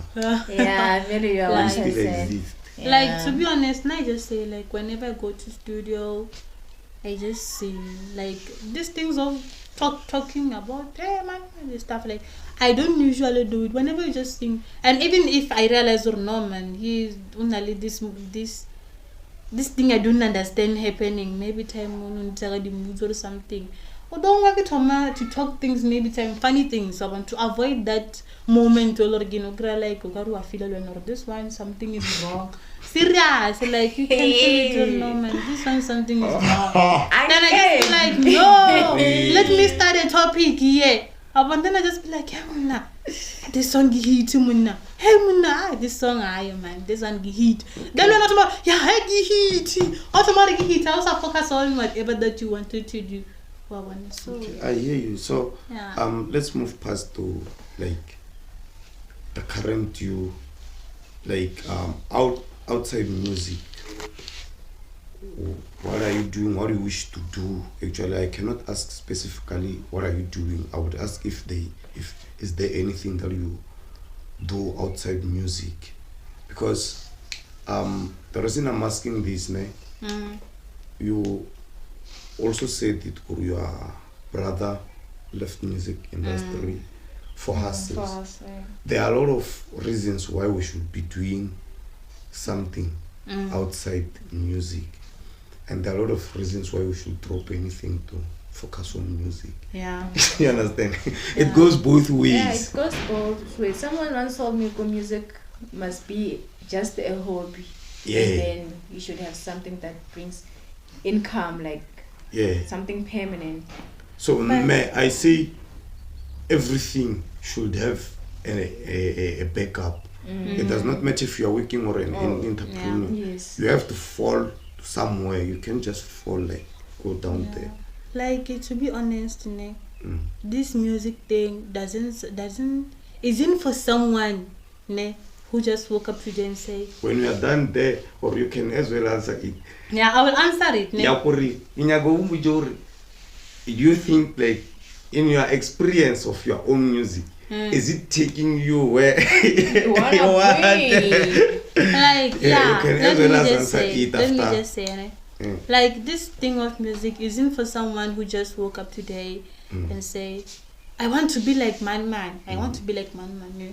Yeah, maybe you're who still exist. Like, to be honest, I just say, like, whenever I go to studio, I just sing. Like, these things of talking about, hey man, and this stuff, like, I don't usually do it. Whenever you just sing, and even if I realize or no, man, he's only this thing I don't understand happening. Maybe time on the moods or something. Or don't want to talk things, maybe time funny things. I want to avoid that moment or like, I feel or this one something is wrong. Serious, like you can feel it or no man. This one something is wrong. Then I just be like, no, let me start a topic here. But then I just be like, hey muna, this song hit muna. Hey muna, this song man, this one hit. Then we're not about hit. Automatic hit. I also focus on whatever that you wanted to do. So Okay, I hear you. So yeah. let's move past to like the current you, like outside music. What are you doing? What do you wish to do? Actually, I cannot ask specifically what are you doing. I would ask if is there anything that you do outside music, because the reason I'm asking this, you also said it, or your brother left music industry for hustles. There are a lot of reasons why we should be doing something outside music, and there are a lot of reasons why we should drop anything to focus on music. Yeah. You understand? It goes both ways. Yeah, it goes both ways. Someone once told me music must be just a hobby. Yeah. And then you should have something that brings income, like something permanent. So may I say everything should have a backup. It does not matter if you are working or an entrepreneur. Yes. You have to fall somewhere. You can't just fall like go down there. Like, to be honest, this music thing isn't for someone who just woke up today and say, when you are done there, or you can as well answer it. yeah, I will answer it. Do you think, like, in your experience of your own music, Is it taking you where You wanna you want? be. Like, yeah, you can let as me well as just answer say, it let me after. just say, like, this thing of music isn't for someone who just woke up today and say, I want to be like man. I want to be like man. Yeah.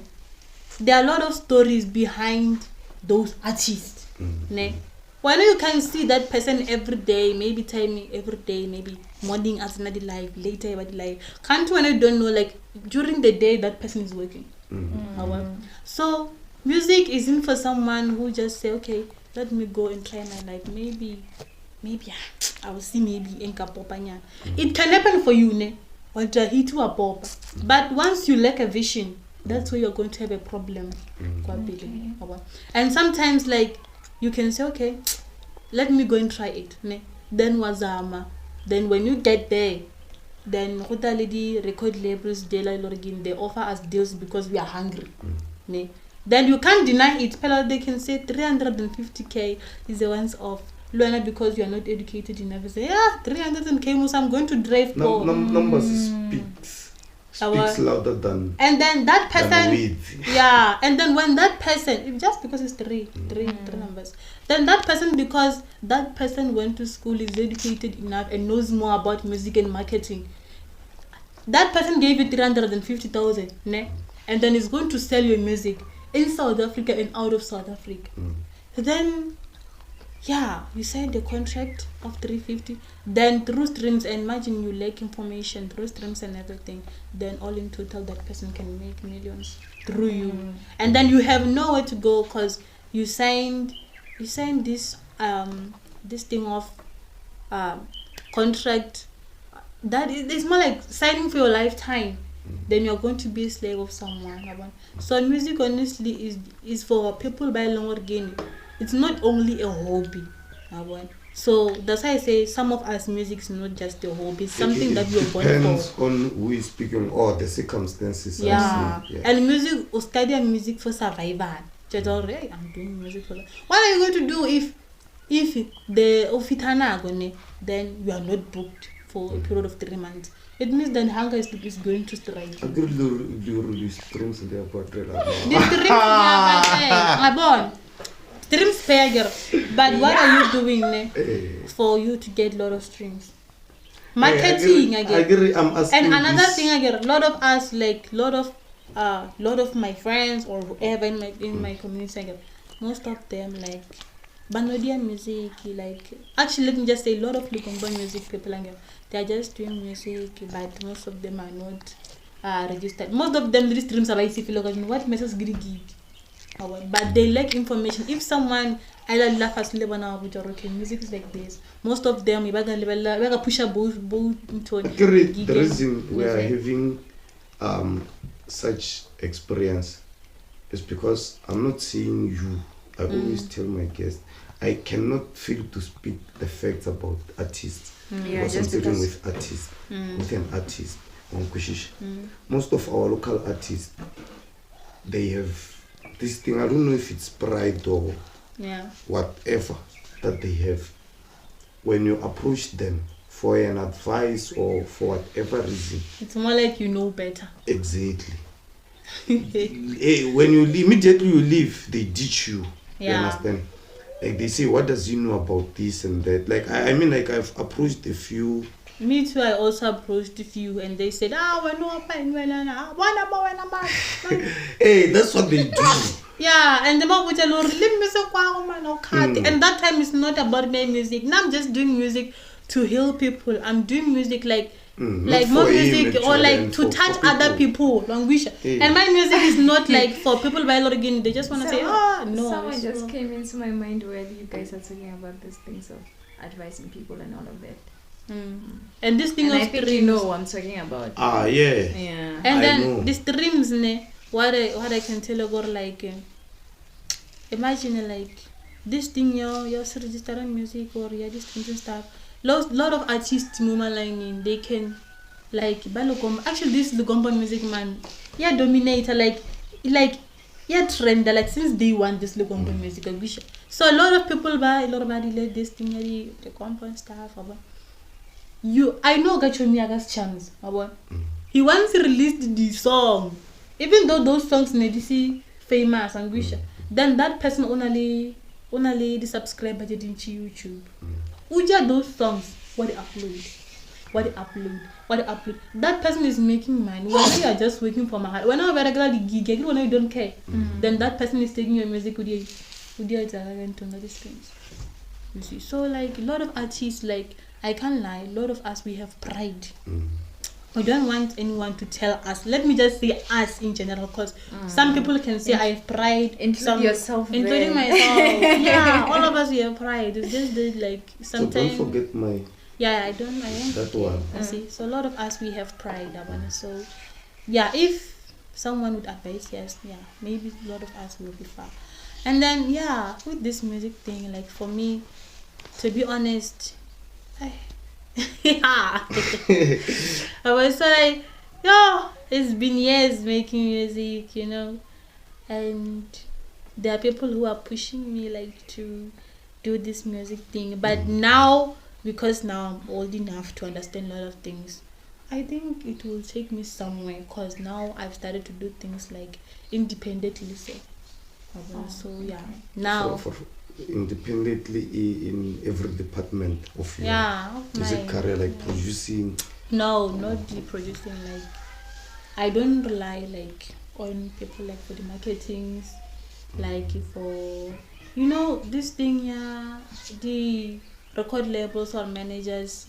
There are a lot of stories behind those artists. Ne? Why you can see that person every day, maybe timing every day, maybe morning as another life, later about life. Can't when I don't know, like during the day that person is working. So music isn't for someone who just say, okay, let me go and try my life. Maybe I will see maybe in Kapopanya. It can happen for you, ne? Or hit to a pop. But once you lack a vision, that's where you're going to have a problem. And sometimes like you can say, okay, let me go and try it. Ne? Then wazama. Then when you get there, then lady record labels they offer us deals because we are hungry. Ne? Then you can't deny it. They can say 350k is the ones off. Luana, because you are not educated enough, you say, yeah, 300k, I'm going to drive for. Numbers speaks louder than. And then that person, yeah. And then when that person, just because it's three numbers, then that person, because that person went to school, is educated enough and knows more about music and marketing. That person gave you 350,000, ne? And then is going to sell your music in South Africa and out of South Africa. Then. Yeah, you signed the contract of 350. Then through streams, and imagine you lack information through streams and everything. Then all in total, that person can make millions through you. And then you have nowhere to go because you signed this this thing of contract. That it's more like signing for your lifetime. Then you're going to be a slave of someone. So music honestly is for people by longer gain. It's not only a hobby. So that's why I say some of us music is not just a hobby, it's something that you're born for. Depends on who is speaking or the circumstances. Yeah. And music, study music for survival. Just already, I'm doing music for that. What are you going to do if the ofitana agone, then you are not booked for a period of 3 months? It means that hunger is going to strike. I agree the streams in the portrait. The streams, streams pay girl. But what are you doing for you to get a lot of streams? Marketing again. I agree. I'm asking. And another thing again, a lot of us, like lot of my friends or whoever in my community again, most of them like Banodian music, like actually let me just say a lot of Lukombo music people again, they are just doing music, but most of them are not registered. Most of them the streams are like what message gigi. But they lack information. If someone I laugh as okay, music is like this. Most of them push a both the reason we are having such experience is because I'm not saying you. I always tell my guests I cannot fail to speak the facts about artists. Because I'm dealing with artists, with an artist on Kushish. Most of our local artists, they have this thing, I don't know if it's pride or whatever that they have. When you approach them for an advice or for whatever reason, it's more like you know better. Exactly. When you immediately you leave, they ditch you. You understand? Like they say, what does you know about this and that? Like I mean, like I've approached a few. Me too. I also approached a few, and they said, we're not hey, that's what they do. Yeah, and the mom would tell and that time it's not about my music. Now I'm just doing music to heal people. I'm doing music like more music or like to touch other people. And my music is not like for people by again. They just want to say, no. Someone just came into my mind where you guys are talking about these things of advising people and all of that. And this thing of I think you know what I'm talking about. Yeah. And then the streams, what I can tell about like imagine like this thing you're registering music or you're just doing stuff. Lot of artists lining, they can like actually this is the Gombo music man. Dominator like trend like since day one this Gombo music. So a lot of people buy a lot of like this thing the Gombo and stuff. I know Gacho Miaga's chance. He once released the song. even though those songs need famous and guisha, then that person only the subscriber didn't YouTube. Uja those songs, what they upload. That person is making money. When you are just working for my heart. When I'm regularly gig, when you don't care, then that person is taking your music with you it's relevant to another things. You see, so like a lot of artists, like I can't lie, a lot of us we have pride. We don't want anyone to tell us. Let me just say us in general, because some people can say I have pride. Including yourself. Including myself. Yeah, all of us we have pride. It's just that, like sometimes. So don't forget my. Yeah, I don't. That one. See, so a lot of us we have pride, Abana. So, yeah, if someone would advise, yes, yeah, maybe a lot of us will be far. And then, yeah, with this music thing, like for me, to be honest, I was so like, it's been years making music, you know, and there are people who are pushing me like to do this music thing. But now, because now I'm old enough to understand a lot of things, I think it will take me somewhere, because now I've started to do things like independently. So yeah, now for independently in every department of your of music my career, like producing. No, not the producing. Like I don't rely like on people like for the marketings, like for this thing. Yeah, the record labels or managers.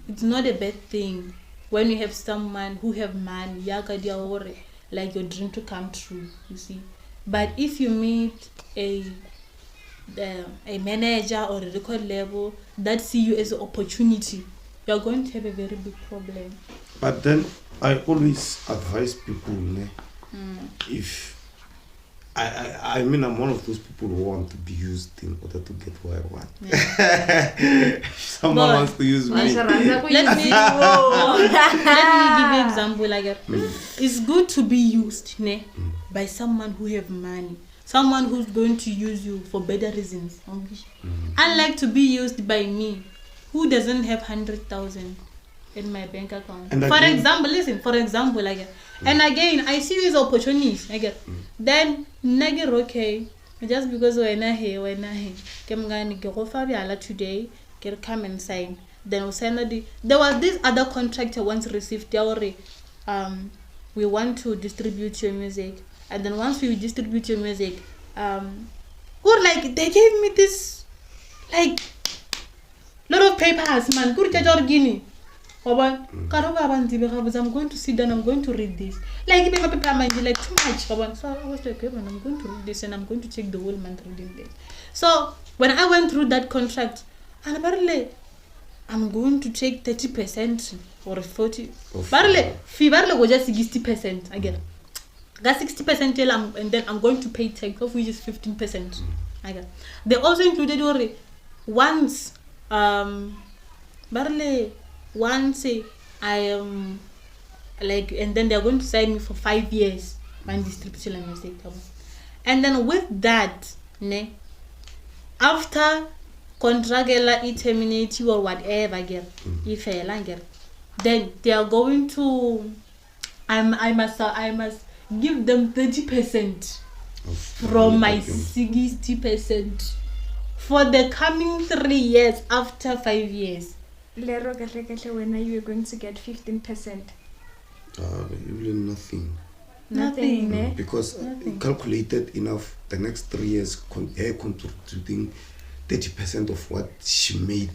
It's not a bad thing when you have someone who have money. Like your dream to come true. You see. But if you meet a manager or a record label that see you as an opportunity, you're going to have a very big problem. But then I always advise people, if I mean, I'm one of those people who want to be used in order to get what I want. Yeah. Someone wants to use me. Let me give you an example. Like, it's good to be used by someone who have money, someone who's going to use you for better reasons. Unlike to be used by me, who doesn't have 100,000 in my bank account. And for example, like, and again, I see you as opportunities. Then, okay, just because when I go today, come and sign. Then there was this other contractor once received we want to distribute your music, and then once we distribute your music, or like they gave me this like lot of papers, man. I'm going to sit down, I'm going to read this. Like my paper might be like too much. So I was like, man, I'm going to read this and I'm going to take the whole month reading this. So when I went through that contract, and apparently I'm going to take 30% or 40%. Fee go just 60% again. That 60% and then I'm going to pay tax, of which is 15%. Again. They also included already once once I am like, and then they're going to sign me for 5 years when distribution music. And then with that, after contract terminate you or whatever, if then they are going to I must give them 30% from my 60% for the coming 3 years after 5 years. When are you going to get 15%? Really nothing. Nothing. Because calculated enough the next 3 years contributing 30% of what she made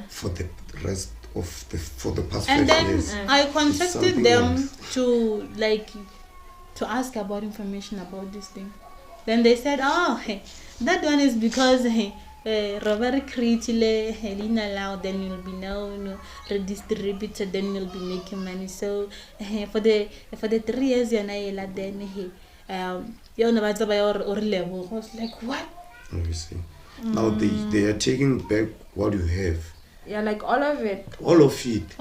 for the rest of for the past 5 years. And then I contacted them to ask about information about this thing. Then they said, that one is because Robert created Helena now, then you'll be now redistributed, then you'll be making money. So for the 3 years you're not then you're not or level. I was like, what? You see. Now they are taking back what you have. Yeah, like all of it. All of it.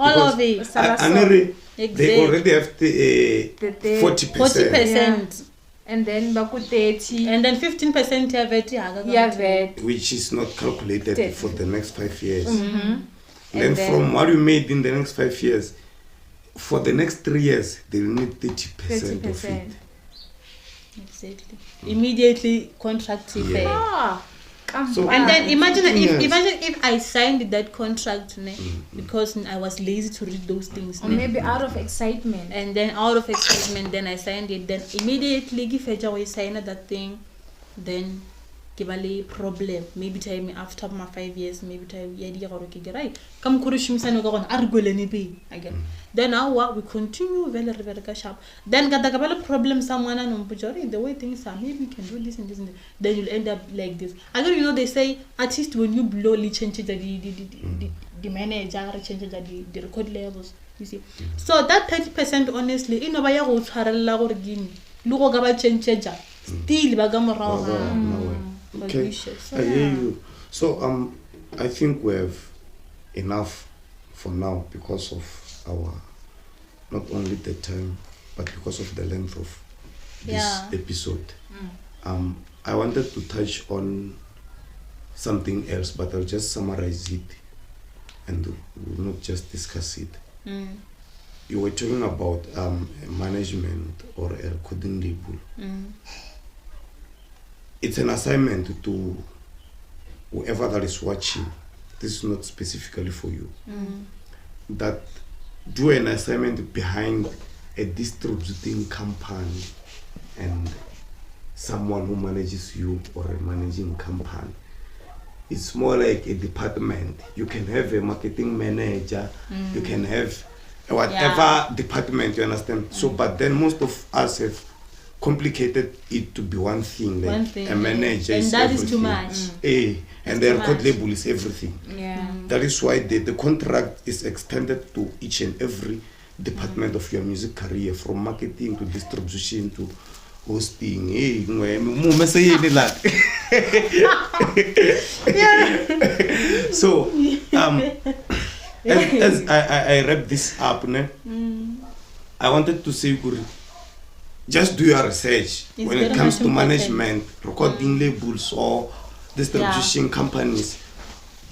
They already have the 40%. And then baku 30. And then 15% VAT. Which is not calculated for the next 5 years. Then from what you made in the next 5 years, for the next 3 years, they'll need 30% of it. 30%. Exactly. Immediately contract Yeah. Ah, come So- on. And then imagine Yes. if I signed that contract because I was lazy to read those things. Or maybe out of excitement. And then out of excitement, then I signed it. Then immediately give I signed that thing. Then give a problem. Maybe time after my 5 years, maybe time right. Come Kurishimsan go on arguing again. Then now we continue very sharp. Then got the problem someone and the way things are, maybe we can do this and this and that. Then you'll end up like this. Again, they say artists when you blow change the manager change the record levels. You see. So that 30% honestly, in a way go tshwarella gore gini. Look go change still ba ga Okay, I hear you. So I think we have enough for now because of our, not only the time, but because of the length of this episode. I wanted to touch on something else, but I'll just summarize it and we'll not just discuss it. You were talking about management or a recording label. It's an assignment to whoever that is watching. This is not specifically for you. That do an assignment behind a distributing company and someone who manages you or a managing company. It's more like a department. You can have a marketing manager, you can have whatever department, you understand? So, but then most of us have complicated it to be one thing, like a manager and is that everything. is too much. And the record label is everything. Yeah. That is why the contract is extended to each and every department of your music career, from marketing to distribution to hosting. So as I wrap this up, I wanted to say, Guru, just do your research when it comes to management, recording labels or distribution companies,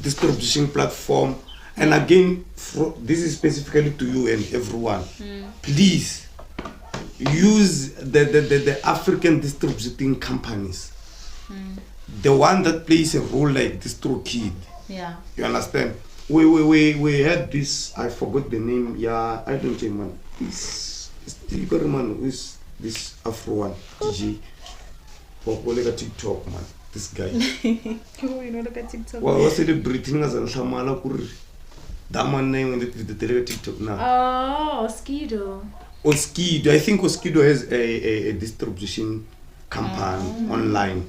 distribution platform. And again, this is specifically to you and everyone. Please use the African distributing companies. The one that plays a role like DistroKid. Yeah. You understand? We had this, I forgot the name. Yeah, I don't know, man. You got a man who is this Afro one, G. Like TikTok, man. This guy. Oh, you know, look at TikTok. Well, what's celebrating as a Shamala Kur? That man name on the TikTok now. Oh, Skido. Oskido. I think Oskido has a distribution company online,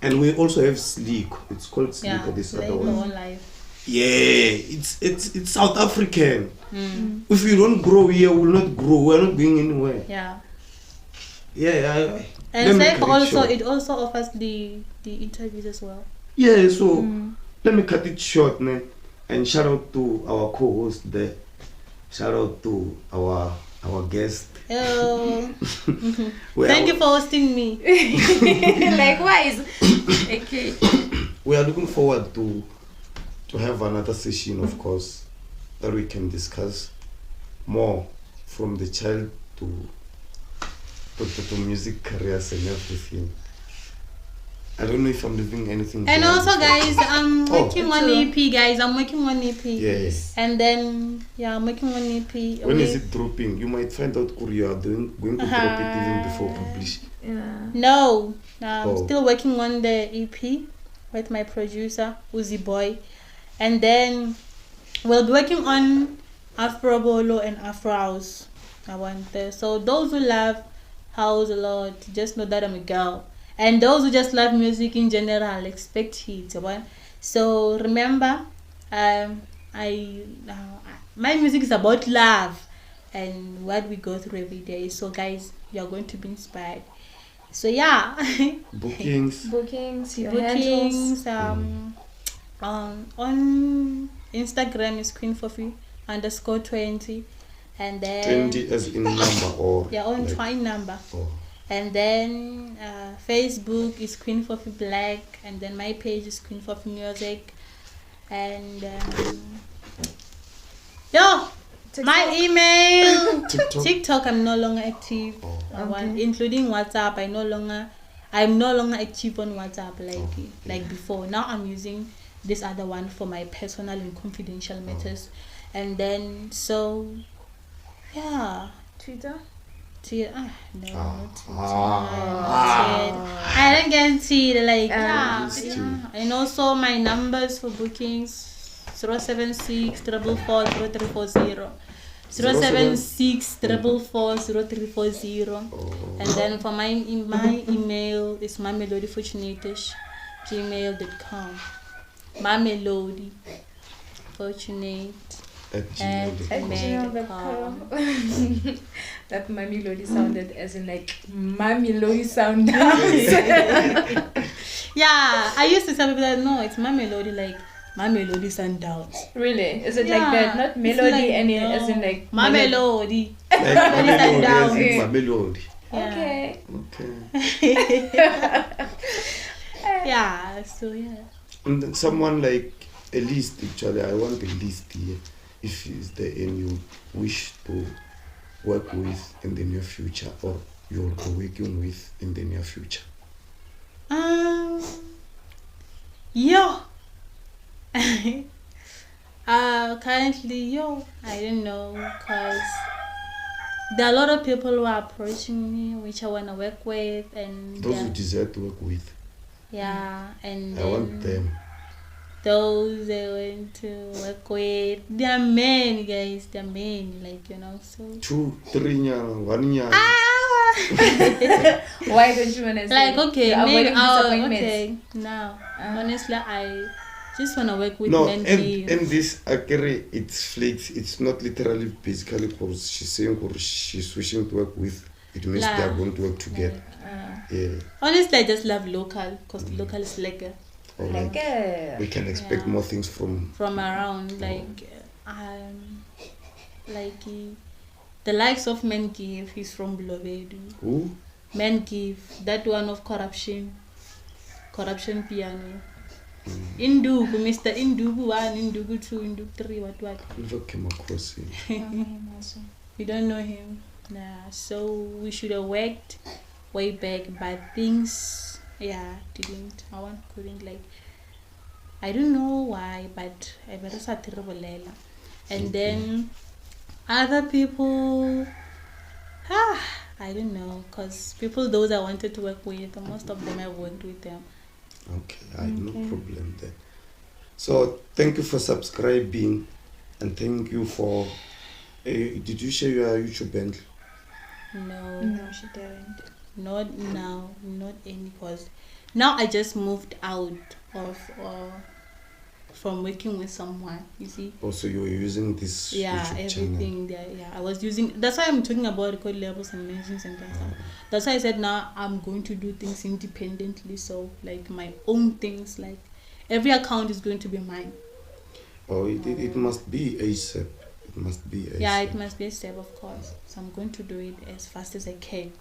and we also have Sleek. It's called Sleek or this other one. Yeah, it's South African. If you don't grow here, we will not grow. We're not going anywhere. Yeah. Yeah. And Sleek also, it also offers the interviews as well. Yeah, so let me cut it short, man. And shout out to our co-host there. Shout out to our guest. Oh. Well, Thank you for hosting me. Likewise. Okay. We are looking forward to have another session, of course, that we can discuss more from the child to music careers and everything. I don't know if I'm leaving anything. And behind also, before. guys, I'm working on Me EP, guys. I'm working on EP. Yes. And then, I'm working on EP. When is it dropping? You might find out you are going to drop it even before publish. Yeah. No, I'm still working on the EP with my producer, Uzi Boy. And then we'll be working on Afro Bolo and Afrohouse. So those who love house a lot, just know that I'm a girl. And those who just love music in general, expect it. So remember, my music is about love and what we go through every day. So guys, you're going to be inspired. So yeah. Bookings, your handles. On Instagram is Queen Fofy _20, and then 20 as in number or on like, twine number. Oh. And then Facebook is Queen Fofy Black, and then my page is Queen Fofy Music, and My email. TikTok? TikTok, I'm no longer active. Including WhatsApp, I'm no longer active on WhatsApp like before. Now I'm using this other one for my personal and confidential matters. And then Twitter? No, not Twitter. I don't get Twitter and also my numbers for bookings 076 444 0340 076 444 0340 and then for my email is mamelodyfortunate@gmail.com. mamelodyfortunate At at gmail.com. gmail.com. That Mommy Lodi sounded as in like Mommy Lodi sound. Yeah, I used to tell people that no, it's Mamelody, like Mamelody Sundowns. Really? Is it Yeah, like that? Not it's melody like, as in like Mamelody. Like Mamelodi, as in Yeah. Mamelodi. Okay. Okay. Yeah, so yeah. And then someone like a list, actually, I want a list here. If is there any you wish to work with in the near future or you'll be working with in the near future. Yo. Currently, I don't know, cause there are a lot of people who are approaching me, which I wanna work with, and Those who desire to work with, and I want them. those I want to work with. There are many guys. There are many, so. 2, 3 years, 1 year. Why don't you wanna say? Okay, you are maybe avoiding disappointments? okay. Now, honestly, I just wanna work with No, men. and this Akere, it's flex. It's not literally basically because she's saying or she's wishing to work with. It means they are going to work together. Yeah. Honestly, I just love local because local is like Or like we can expect more things from around, the likes of Men Give. He's from Blovedu. who? Men Give, that one of corruption piano. Indugu, Mr. Indugu 1, Indugu 2, Indugu 3, what? Never came across him. You don't know him? Nah, so we should have worked way back, but things, didn't. Couldn't I don't know why, but I better start terrible. And then other people, I don't know, cause those I wanted to work with, most of them I worked with them. Okay, I no problem there. So thank you for subscribing, and thank you for. Did you share your YouTube handle? No, she didn't. not now, not any, cause now I just moved out of from working with someone. You see. Also, you were using this YouTube everything channel. there. I was using. That's why I'm talking about record labels and mentions and things. That's why I said now I'm going to do things independently. So my own things. Every account is going to be mine. Oh, it must be ASAP. It must be ASAP. Yeah, it must be a step, of course. So I'm going to do it as fast as I can.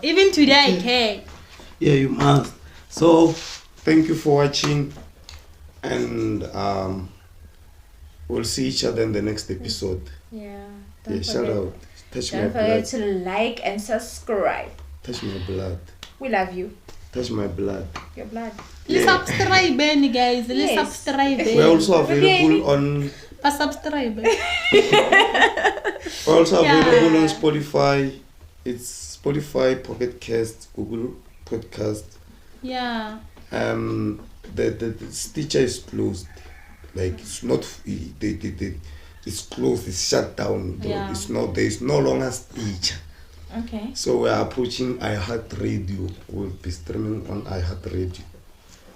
Even today I can. Yeah, you must. So thank you for watching, and we'll see each other in the next episode. Yeah. Shout out. Touch my Don't forget blood. to like and subscribe. Touch my blood. We love you. Touch my blood. Your blood. Let's subscribe, guys. Let's Yes. subscribe. We're also available on. Subscribe. We're also available on Spotify. It's Spotify, Pocket Cast, Google Podcast. Yeah. The Stitcher is closed. It's not. It's closed. It's shut down. Yeah. It's not. There is no longer Stitcher. Okay. So we are approaching iHeartRadio. We'll be streaming on iHeartRadio.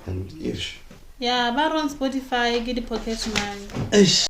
And yes. Yeah, but on Spotify, get the pocket man.